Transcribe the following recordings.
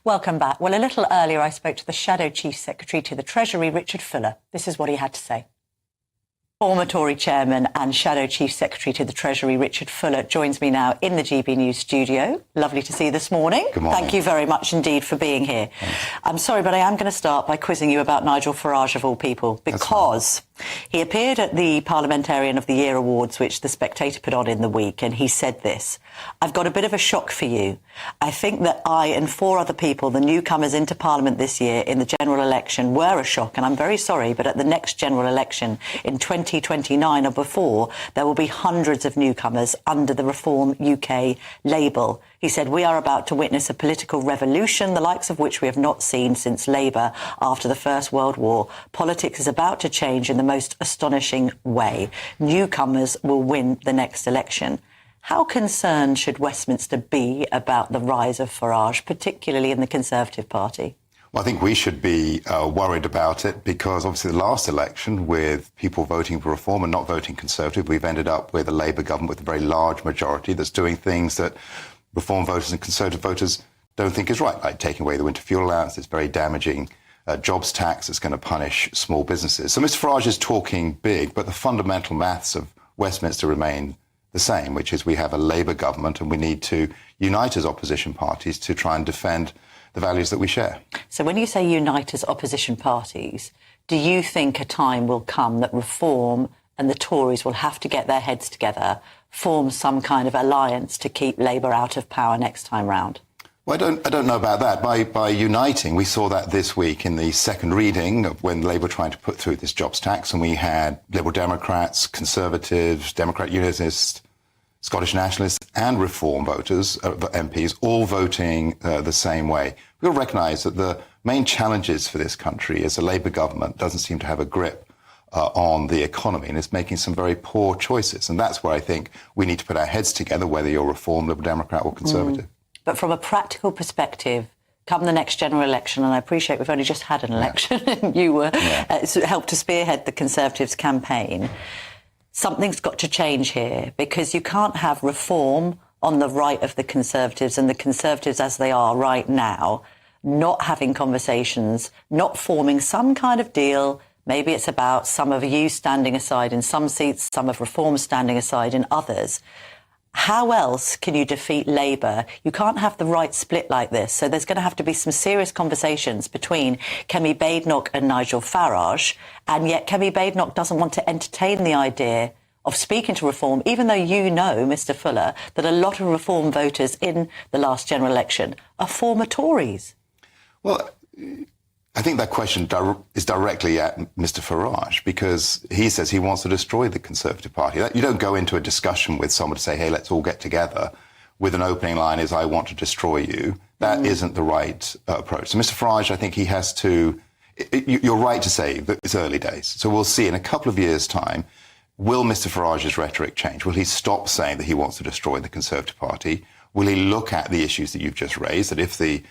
Welcome back. Well, a little earlier I spoke to the Shadow Chief Secretary to the Treasury, Richard Fuller. This is what he had to say. Former Tory chairman and Shadow Chief Secretary to the Treasury, Richard Fuller, joins me now in the GB News studio. Lovely to see you this morning. Good morning. Thank you very much indeed for being here. Thanks. I'm sorry, but I am going to start by quizzing you about Nigel Farage, of all people, because he appeared at the Parliamentarian of the Year Awards, which The Spectator put on in the week, and he said this: "I've got a bit of a shock for you. I think that I and 4 other people, the newcomers into Parliament this year in the general election, were a shock, and I'm very sorry, but at the next general election in 2029 or before, there will be hundreds of newcomers under the Reform UK label." He said, "We are about to witness a political revolution, the likes of which we have not seen since Labour after the First World War. Politics is about to change in the most astonishing way. Newcomers will win the next election." How concerned should Westminster be about the rise of Farage, particularly in the Conservative Party? Well, I think we should be worried about it because obviously the last election, with people voting for Reform and not voting Conservative, we've ended up with a Labour government with a very large majority that's doing things that Reform voters and Conservative voters don't think is right, like taking away the winter fuel allowance. It's very damaging. Jobs tax is going to punish small businesses. So Mr Farage is talking big, but the fundamental maths of Westminster remain the same, which is we have a Labour government and we need to unite as opposition parties to try and defend the values that we share. So when you say unite as opposition parties, do you think a time will come that Reform and the Tories will have to get their heads together, form some kind of alliance to keep Labour out of power next time round? Well, I don't know about that. By uniting, we saw that this week in the second reading of when Labour were trying to put through this jobs tax, and we had Liberal Democrats, Conservatives, Democrat Unitists, Scottish Nationalists and Reform voters, MPs, all voting the same way. We'll recognise that the main challenges for this country is a Labour government doesn't seem to have a grip on the economy and is making some very poor choices. And that's where I think we need to put our heads together, whether you're Reform, Liberal Democrat or Conservative. But from a practical perspective, come the next general election, and I appreciate we've only just had an election, and you were helped to spearhead the Conservatives' campaign, something's got to change here, because you can't have Reform on the right of the Conservatives and the Conservatives as they are right now, not having conversations, not forming some kind of deal. Maybe it's about some of you standing aside in some seats, some of Reform standing aside in others. How else can you defeat Labour? You can't have the right split like this. So there's going to have to be some serious conversations between Kemi Badenoch and Nigel Farage. And yet Kemi Badenoch doesn't want to entertain the idea of speaking to Reform, even though you know, Mr Fuller, that a lot of Reform voters in the last general election are former Tories. Well, I think that question is directly at Mr Farage, because he says he wants to destroy the Conservative Party. You don't go into a discussion with someone to say, hey, let's all get together with an opening line is, I want to destroy you. That isn't the right approach. So Mr Farage, I think he has to... You're right to say that it's early days. So we'll see in a couple of years' time, will Mr Farage's rhetoric change? Will he stop saying that he wants to destroy the Conservative Party? Will he look at the issues that you've just raised, that if the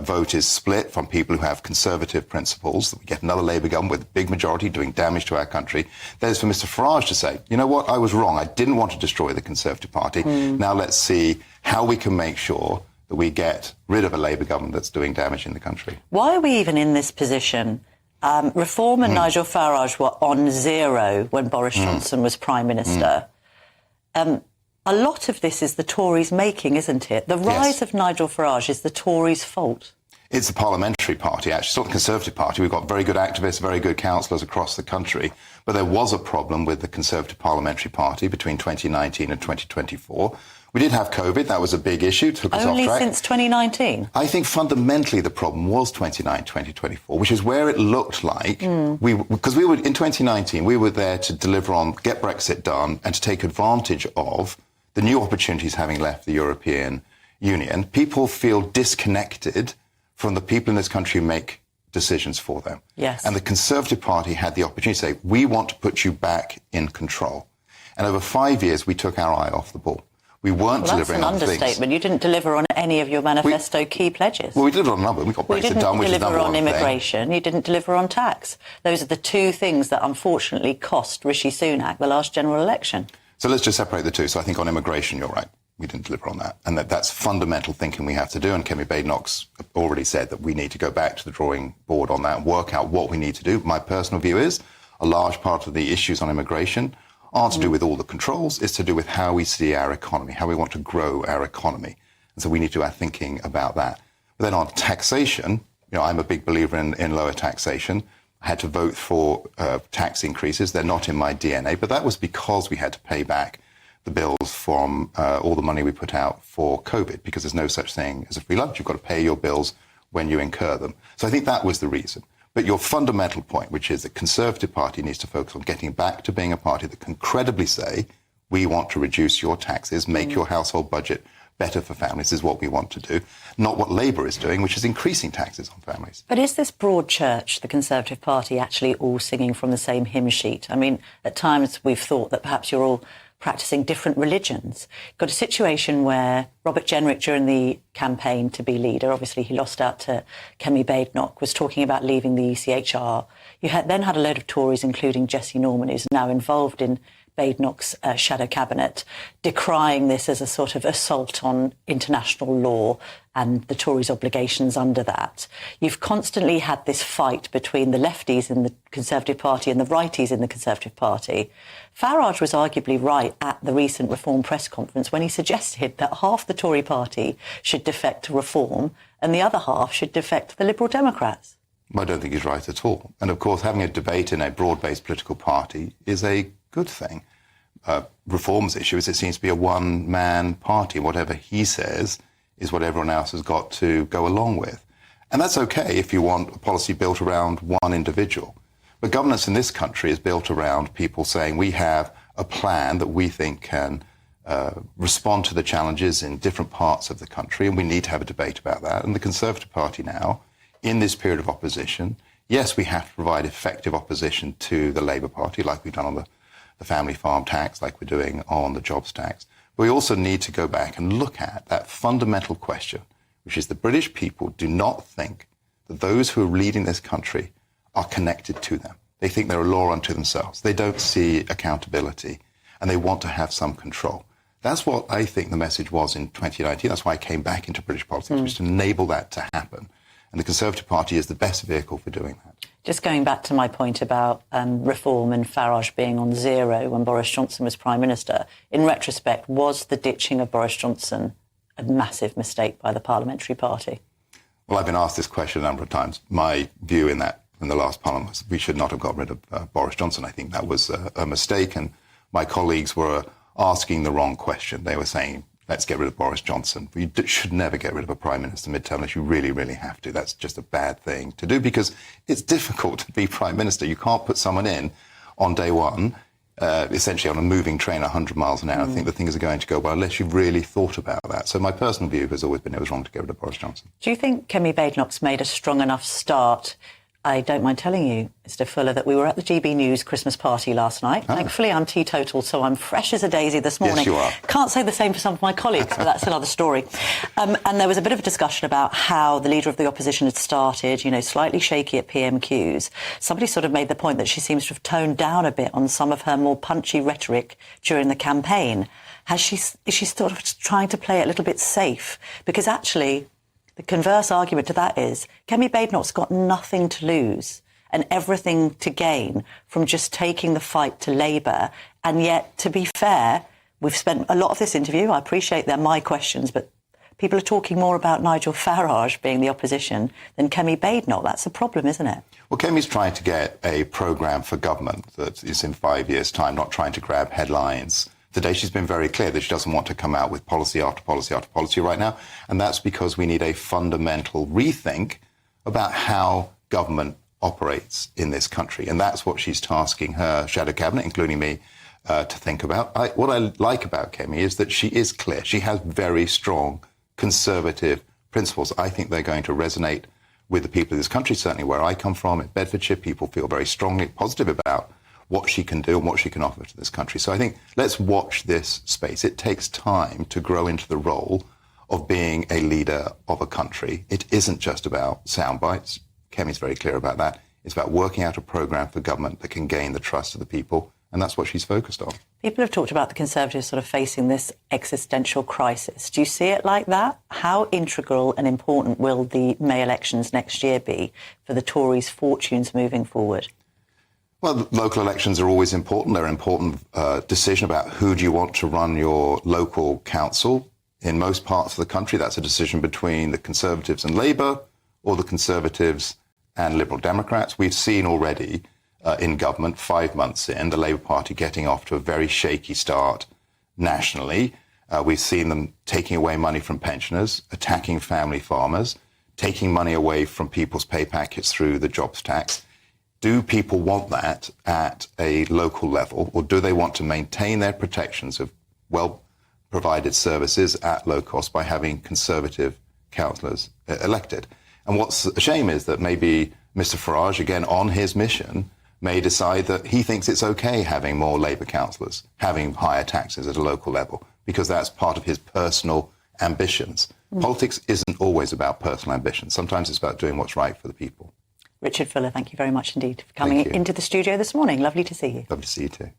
vote is split from people who have conservative principles, that we get another Labour government with a big majority doing damage to our country, that is for Mr Farage to say, you know what, I was wrong. I didn't want to destroy the Conservative Party. Now let's see how we can make sure that we get rid of a Labour government that's doing damage in the country. Why are we even in this position? Reform and Nigel Farage were on zero when Boris Johnson was Prime Minister. A lot of this is the Tories making, isn't it? The rise of Nigel Farage is the Tories' fault. It's the parliamentary party, actually. It's not the Conservative Party. We've got very good activists, very good councillors across the country. But there was a problem with the Conservative Parliamentary Party between 2019 and 2024. We did have COVID. That was a big issue. Took us off track. Only since 2019? I think fundamentally the problem was 2024, which is where it looked like because we were in 2019, we were there to deliver on, get Brexit done and to take advantage of the new opportunities having left the European Union. People feel disconnected from the people in this country who make decisions for them. Yes. And the Conservative Party had the opportunity to say, we want to put you back in control. And over 5 years, we took our eye off the ball. We weren't delivering on things. That's an understatement. You didn't deliver on any of your manifesto key pledges. Well, we delivered on a number. We got Brexit done, which is number one thing. You didn't deliver on immigration. You didn't deliver on tax. Those are the two things that unfortunately cost Rishi Sunak the last general election. So let's just separate the two. So I think on immigration, you're right. we didn't deliver on that. And that's fundamental thinking we have to do. And Kemi Badenoch's already said that we need to go back to the drawing board on that and work out what we need to do. My personal view is a large part of the issues on immigration aren't to do with all the controls, it's to do with how we see our economy, how we want to grow our economy. And so we need to do our thinking about that. But then on taxation, I'm a big believer in lower taxation. I had to vote for tax increases. They're not in my DNA, but that was because we had to pay back the bills from all the money we put out for COVID, because there's no such thing as a free lunch. You've got to pay your bills when you incur them. So I think that was the reason. But your fundamental point, which is the Conservative Party needs to focus on getting back to being a party that can credibly say, we want to reduce your taxes, make your household budget better for families, is what we want to do, not what Labour is doing, which is increasing taxes on families. But is this broad church, the Conservative Party, actually all singing from the same hymn sheet? I mean, at times we've thought that perhaps you're all practicing different religions. Got a situation where Robert Jenrick, during the campaign to be leader, obviously he lost out to Kemi Badenoch, was talking about leaving the ECHR. You then had a load of Tories, including Jessie Norman, who's now involved in Badenoch's shadow cabinet, decrying this as a sort of assault on international law and the Tories' obligations under that. You've constantly had this fight between the lefties in the Conservative Party and the righties in the Conservative Party. Farage was arguably right at the recent Reform press conference when he suggested that half the Tory party should defect to Reform and the other half should defect to the Liberal Democrats. I don't think he's right at all. And of course, having a debate in a broad-based political party is a good thing. Reform's issue is it seems to be a one-man party. Whatever he says is what everyone else has got to go along with. And that's okay if you want a policy built around one individual. But governance in this country is built around people saying we have a plan that we think can respond to the challenges in different parts of the country, and we need to have a debate about that. And the Conservative Party now, in this period of opposition, yes, we have to provide effective opposition to the Labour Party, like we've done on the family farm tax, like we're doing on the jobs tax. But we also need to go back and look at that fundamental question, which is the British people do not think that those who are leading this country are connected to them. They think they're a law unto themselves. They don't see accountability, and they want to have some control. That's what I think the message was in 2019. That's why I came back into British politics, was to enable that to happen. And the Conservative Party is the best vehicle for doing that. Just going back to my point about Reform and Farage being on zero when Boris Johnson was Prime Minister, in retrospect, was the ditching of Boris Johnson a massive mistake by the Parliamentary Party? Well, I've been asked this question a number of times. My view in the last Parliament was we should not have got rid of Boris Johnson. I think that was a mistake, and my colleagues were asking the wrong question. They were saying, let's get rid of Boris Johnson. You should never get rid of a Prime Minister midterm unless you really, really have to. That's just a bad thing to do because it's difficult to be Prime Minister. You can't put someone in on day one, essentially on a moving train 100 miles an hour and think that things are going to go well unless you've really thought about that. So my personal view has always been it was wrong to get rid of Boris Johnson. Do you think Kemi Badenoch's made a strong enough start? I don't mind telling you, Mr. Fuller, that we were at the GB News Christmas party last night. Thankfully, I'm teetotal, so I'm fresh as a daisy this morning. Yes, you are. Can't say the same for some of my colleagues, but that's another story. And there was a bit of a discussion about how the Leader of the Opposition had started, slightly shaky at PMQs. Somebody sort of made the point that she seems to have toned down a bit on some of her more punchy rhetoric during the campaign. Is she sort of trying to play it a little bit safe? Because actually, the converse argument to that is Kemi Badenoch's got nothing to lose and everything to gain from just taking the fight to Labour. And yet, to be fair, we've spent a lot of this interview, I appreciate they're my questions, but people are talking more about Nigel Farage being the opposition than Kemi Badenoch. That's a problem, isn't it? Well, Kemi's trying to get a programme for government that is in 5 years' time, not trying to grab headlines. Today, she's been very clear that she doesn't want to come out with policy after policy after policy right now. And that's because we need a fundamental rethink about how government operates in this country. And that's what she's tasking her shadow cabinet, including me, to think about. What I like about Kemi is that she is clear. She has very strong conservative principles. I think they're going to resonate with the people of this country, certainly where I come from, in Bedfordshire. People feel very strongly positive about what she can do and what she can offer to this country. So I think let's watch this space. It takes time to grow into the role of being a leader of a country. It isn't just about sound bites. Kemi's very clear about that. It's about working out a programme for government that can gain the trust of the people and that's what she's focused on. People have talked about the Conservatives sort of facing this existential crisis. Do you see it like that? How integral and important will the May elections next year be for the Tories' fortunes moving forward? Well, local elections are always important. They're an important decision about who do you want to run your local council. In most parts of the country, that's a decision between the Conservatives and Labour or the Conservatives and Liberal Democrats. We've seen already in government, 5 months in, the Labour Party getting off to a very shaky start nationally. We've seen them taking away money from pensioners, attacking family farmers, taking money away from people's pay packets through the jobs tax. Do people want that at a local level, or do they want to maintain their protections of well-provided services at low cost by having Conservative councillors elected? And what's a shame is that maybe Mr Farage, again on his mission, may decide that he thinks it's okay having more Labour councillors, having higher taxes at a local level, because that's part of his personal ambitions. Politics isn't always about personal ambition. Sometimes it's about doing what's right for the people. Richard Fuller, thank you very much indeed for coming into the studio this morning. Lovely to see you. Lovely to see you too.